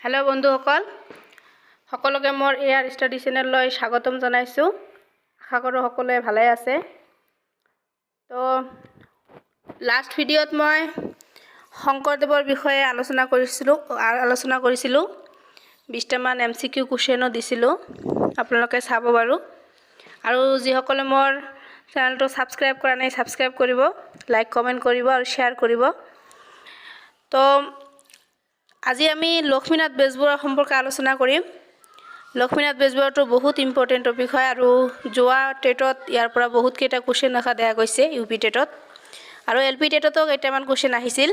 Hello बंधुসকল সকলোকে মোৰ air study চেনেললৈ স্বাগতম জনাইছো। আশা কৰোঁ সকলোৱে ভালে আছে। তো লাষ্ট ভিডিঅ'ত মই শংকৰদেৱৰ বিষয়ে আলোচনা কৰিছিলোঁ 20টামান MCQ কুৱেশ্যনো দিছিলোঁ। আপোনালোকে চাব বাৰু। আৰু যিসকলে মোৰ চেনেলটো সাবস্ক্ৰাইব কৰা নাই সাবস্ক্ৰাইব কৰিব, লাইক কমেন্ট কৰিব আৰু শ্বেয়াৰ কৰিব। তো আজি আমি লক্ষ্মীনাথ বেজবৰুৱাৰ সম্পৰ্কে আলোচনা কৰিম। লক্ষ্মীনাথ বেজবৰুৱাটো বহুত ইম্পৰ্টেণ্ট টপিক হয় আৰু যোৱা টেটত ইয়াৰ পৰা বহুত কেইটা কুৱেশ্যন দেখা দেখা গৈছে UP টেটত আৰু LP টেটতো কেইটামান কুৱেশ্যন আহিছিল।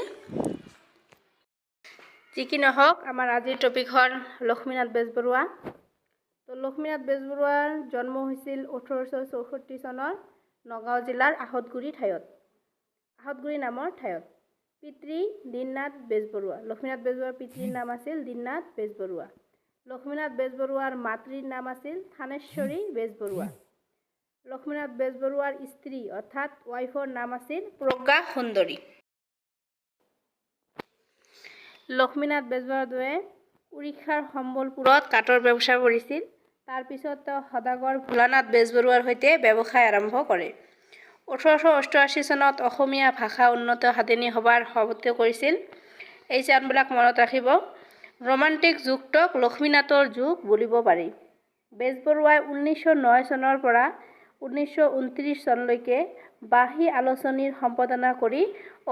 যি কি নহওক আমাৰ আজিৰ টপিক হ'ল লক্ষ্মীনাথ বেজবৰুৱা। তো লক্ষ্মীনাথ বেজবৰুৱাৰ জন্ম হৈছিল 1864 চনৰ নগাঁও জিলাৰ আহতগুৰি নামৰ ঠাইত। পিতৃ দীননাথ বেজবৰুৱা। লক্ষ্মীনাথ বেজবৰুৱাৰ পিতৃৰ নাম আছিল দীননাথ বেজবৰুৱা। লক্ষ্মীনাথ বেজবৰুৱাৰ মাতৃৰ নাম আছিল থানেশ্বৰী বেজবৰুৱা। লক্ষ্মীনাথ বেজবৰুৱাৰ স্ত্ৰী অৰ্থাৎ ৱাইফৰ নাম আছিল প্ৰজ্ঞা সুন্দৰী। লক্ষ্মীনাথ বেজবৰুৱাই উৰিষ্যাৰ সম্বলপুৰত কাঠৰ ব্যৱসায় কৰিছিল। তাৰ পিছত তেওঁ সদাগৰ ভোলানাথ বেজবৰুৱাৰ সৈতে ব্যৱসায় আৰম্ভ কৰে। 1888 চনত অসমীয়া ভাষা উন্নত সাধনী সভাৰ সভাপতিত্ব কৰিছিল। এই চনবিলাক মনত ৰাখিব। ৰোমান্টিক যুগটোক লক্ষ্মীনাথৰ যুগ বুলিব পাৰি। বেজবৰুৱাই 1909 চনৰ পৰা 1929 চনলৈকে বাঁহী আলোচনীৰ সম্পাদনা কৰি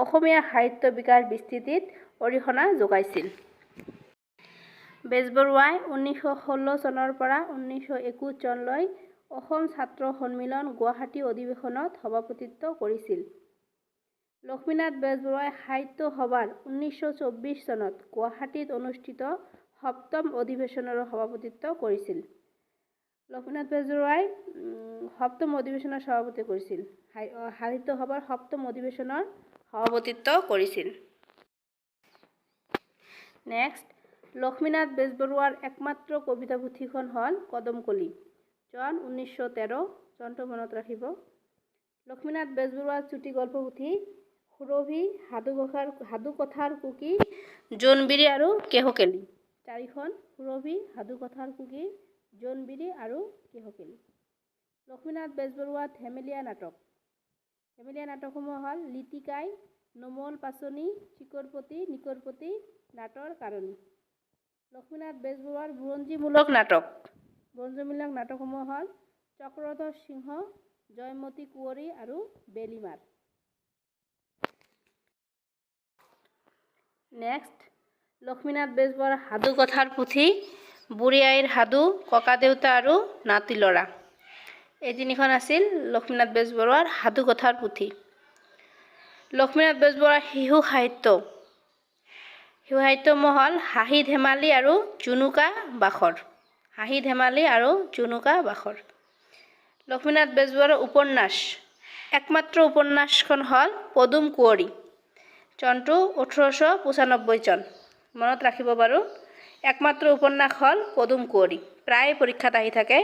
অসমীয়া সাহিত্য বিকাশ বিস্তৃতিত অৰিহণা যোগাইছিল। বেজবৰুৱাই 1916 চনৰ পৰা 1921 চনলৈ অসম ছাত্ৰ সন্মিলন গুৱাহাটী অধিৱেশনত সভাপতিত্ব কৰিছিল। লক্ষ্মীনাথ বেজবৰুৱাই সাহিত্য সভাৰ 1924 চনত গুৱাহাটীত অনুষ্ঠিত 7ম অধিৱেশনৰো সভাপতিত্ব কৰিছিল। লক্ষ্মীনাথ বেজবৰুৱাই 7ম অধিৱেশনৰ সভাপতি কৰিছিল। সাহিত্য সভাৰ 7ম অধিৱেশনৰ সভাপতিত্ব কৰিছিল। নেক্সট, লক্ষ্মীনাথ বেজবৰুৱাৰ একমাত্ৰ কবিতা পুথিখন হ'ল কদমকলি, চন 1913, চনটো মনত ৰাখিব। লক্ষ্মীনাথ বেজবৰুৱাৰ চুটি গল্প পুথি সুৰভি, সাধুকথাৰ কুকি, জোনবিৰি আৰু কেহকেলি। 4খন সুৰভি, সাধুকথাৰ কুকি, জোনবিৰি আৰু কেহকেলি। লক্ষ্মীনাথ বেজবৰুৱাৰ ধেমেলীয়া নাটকসমূহ হ'ল লিটিকাই, নোমল পাচনি, নিকৰপতি, নাটৰ কাৰনী। লক্ষ্মীনাথ বেজবৰুৱাৰ বুৰঞ্জীমূলক নাটকসমূহ হ'ল চক্ৰধৰ সিংহ, জয়মতী কুঁৱৰী আৰু বেলিমাৰ। নেক্সট, লক্ষ্মীনাথ বেজবৰুৱাৰ সাধুকথাৰ পুথি বুঢ়ী আইৰ সাধু, ককাদেউতা আৰু নাতি ল'ৰা। এই 3খন আছিল লক্ষ্মীনাথ বেজবৰুৱাৰ সাধুকথাৰ পুথি। লক্ষ্মীনাথ বেজবৰুৱাৰ শিশু সাহিত্যসমূহ হ'ল হাঁহি ধেমালি আৰু জুনুকা বাখৰ। লক্ষ্মীনাথ বেজবৰুৱাৰ উপন্যাস, একমাত্ৰ উপন্যাসখন হ'ল পদুম কুঁৱৰী, চনটো 1895 চন। মনত ৰাখিব বাৰু। একমাত্ৰ উপন্যাস হ'ল পদুম কুঁৱৰী, প্ৰায় পৰীক্ষাত আহি থাকে।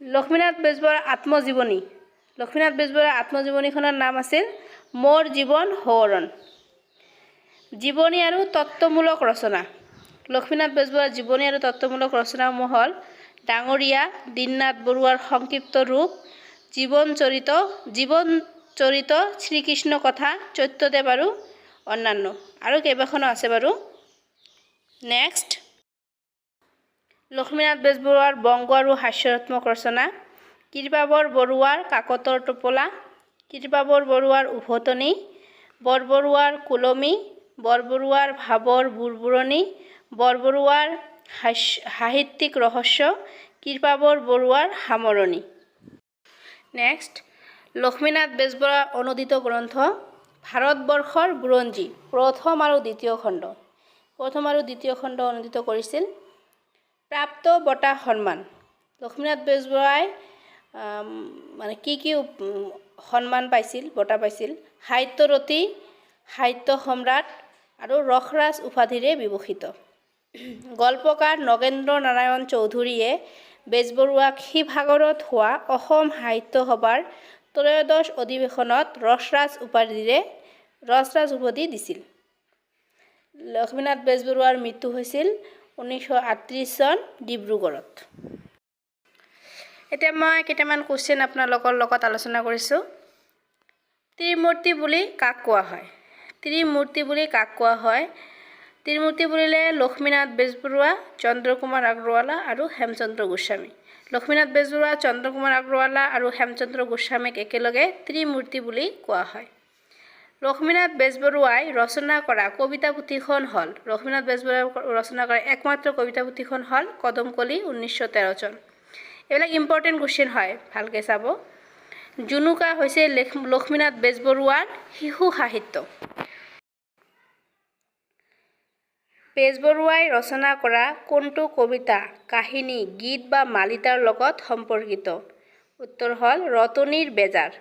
লক্ষ্মীনাথ বেজবৰুৱাৰ আত্মজীৱনীখনৰ নাম আছিল মোৰ জীৱন সোঁৱৰণ। জীৱনী আৰু তত্ত্বমূলক ৰচনা। লক্ষ্মীনাথ বেজবৰুৱাৰ জীৱনী আৰু তত্ত্বমূলক ৰচনাসমূহ হ'ল ডাঙৰীয়া, দীননাথ বৰুৱাৰ সংক্ষিপ্ত ৰূপ, জীৱন চৰিত, শ্ৰীকৃষ্ণ কথা, চৈত্যদেৱ আৰু অন্যান্য, আৰু কেইবাখনো আছে বাৰু। নেক্সট, লক্ষ্মীনাথ বেজবৰুৱাৰ বংগ আৰু হাস্যৰত্মক ৰচনা কৃপাবৰ বৰুৱাৰ কাকতৰ টোপোলা, কৃপাবৰ বৰুৱাৰ উভতনি, বৰবৰুৱাৰ কুলমি, বৰবৰুৱাৰ ভাৱৰ বুৰবুৰণি, বৰবৰুৱাৰ সাহিত্যিক ৰহস্য, কৃপাবৰ বৰুৱাৰ সামৰণি। নেক্সট, লক্ষ্মীনাথ বেজবৰুৱাৰ অনুদিত গ্ৰন্থ ভাৰতবৰ্ষৰ বুৰঞ্জী, প্ৰথম আৰু দ্বিতীয় খণ্ড অনুদিত কৰিছিল। প্ৰাপ্ত বঁটা সন্মান। লক্ষ্মীনাথ বেজবৰুৱাই কি সন্মান পাইছিল, বঁটা পাইছিল? সাহিত্যৰথী, সাহিত্য সম্ৰাট আৰু ৰসৰাজ উপাধিৰে বিভূষিত। গল্পকাৰ নগেন্দ্ৰ নাৰায়ণ চৌধুৰীয়ে বেজবৰুৱাক শিৱসাগৰত হোৱা অসম সাহিত্য সভাৰ 'ত্ৰয়োদশ অধিৱেশনত ৰসৰাজ উপাধি দিছিল। লক্ষ্মীনাথ বেজবৰুৱাৰ মৃত্যু হৈছিল 1938 চন ডিব্ৰুগড়ত। এতিয়া মই কেইটামান কোৱেশ্চন আপোনালোকৰ লগত আলোচনা কৰিছোঁ। ত্ৰিমূৰ্তি বুলি কাক কোৱা হয়? ত্ৰিমূৰ্তি বুলি কাক কোৱা হয়? ত্ৰিমূৰ্তি বুলিলে লক্ষ্মীনাথ বেজবৰুৱা, চন্দ্ৰকুমাৰ আগৰৱালা আৰু হেমচন্দ্ৰ গোস্বামী। লক্ষ্মীনাথ বেজবৰুৱা, চন্দ্ৰকুমাৰ আগৰৱালা আৰু হেমচন্দ্ৰ গোস্বামীক একেলগে ত্ৰিমূৰ্তি বুলি কোৱা হয়। লক্ষ্মীনাথ বেজবৰুৱাই ৰচনা কৰা কবিতা পুথিখন হ'ল লক্ষ্মীনাথ বেজবৰুৱাই ৰচনা কৰা একমাত্ৰ কবিতা পুথিখন হ'ল কদমকলি 1913 চন। এইবিলাক ইম্পৰ্টেণ্ট কুৱেশ্যন হয়, ভালকৈ চাব। জুনুকা হৈছে লক্ষ্মীনাথ বেজবৰুৱাৰ শিশু সাহিত্য। বেজবৰুৱাই ৰচনা কৰা কোনটো কবিতা, কাহিনী, গীত বা মালিতাৰ লগত সম্পৰ্কিত? উত্তৰ হ'ল ৰতনীৰ বেজাৰ।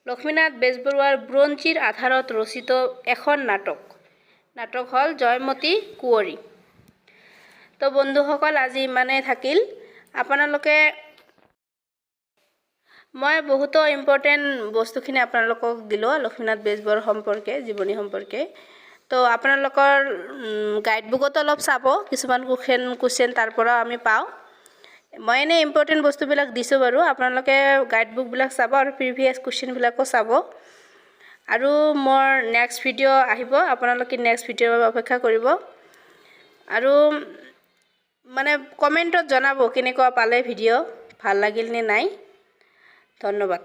লক্ষ্মীনাথ বেজবৰুৱাৰ বুৰঞ্জীৰ আধাৰত ৰচিত এখন নাটক হ'ল জয়মতী কুঁৱৰী। তো বন্ধুসকল, আজি ইমানেই থাকিল। আপোনালোকে মই বহুতো ইম্পৰ্টেণ্ট বস্তুখিনি আপোনালোকক দিলোঁ লক্ষ্মীনাথ বেজবৰুৱাৰ সম্পৰ্কে, জীৱনী সম্পৰ্কে। তো আপোনালোকৰ গাইডবুকতো অলপ চাব, কিছুমান কুৱেশ্যন তাৰ পৰা আমি পাওঁ। মই এনেই ইম্পৰ্টেণ্ট বস্তুবিলাক দিছোঁ বাৰু, আপোনালোকে গাইডবুকবিলাক চাব আৰু প্ৰিভিয়াছ কুৱেশ্যনবিলাকো চাব। আৰু মোৰ নেক্সট ভিডিঅ' আহিব, আপোনালোকে নেক্সট ভিডিঅ'ৰ বাবে অপেক্ষা কৰিব। আৰু মানে কমেণ্টত জনাব কেনেকুৱা পালে ভিডিঅ', ভাল লাগিল নে নাই। ধন্যবাদ।